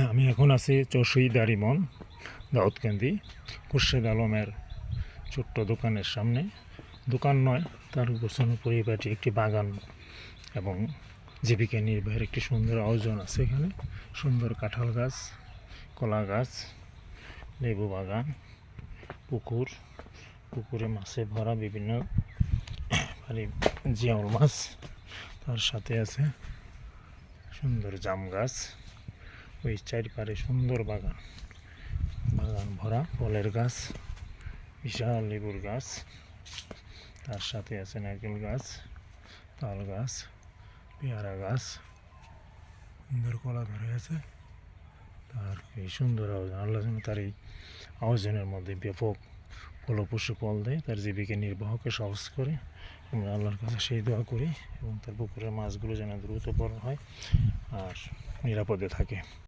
আমি এখন আছি চৌশুই দারিমন দাউদকান্দি খুরশেদ আলমের ছোট্ট দোকানের সামনে। দোকান নয়, তার গোছানো পরিপাটি একটি বাগান এবং জীবিকা নির্বাহের একটি সুন্দর আয়োজন আছে এখানে। সুন্দর কাঁঠাল গাছ, কলা গাছ, লেবু বাগান, পুকুরে মাছে ভরা বিভিন্ন জিয়াল মাছ। তার সাথে আছে সুন্দর জাম গাছ। ওই চারপারে সুন্দর বাগান ভরা ফলের গাছ, বিশাল লেবুর গাছ। তার সাথে আছে নারকেল গাছ, তাল গাছ, পেয়ারা গাছ, সুন্দর কলা ধরে আছে। তার এই সুন্দর আয়োজন, আল্লাহ যেন তার এই আয়োজনের মধ্যে ব্যাপক ফলপ্রসূ ফল দেয়, তার জীবিকা নির্বাহকে সহজ করে। আমরা আল্লাহর কাছে সেই দোয়া করি এবং তার পুকুরের মাছগুলো যেন দ্রুত বড় হয় আর নিরাপদে থাকে।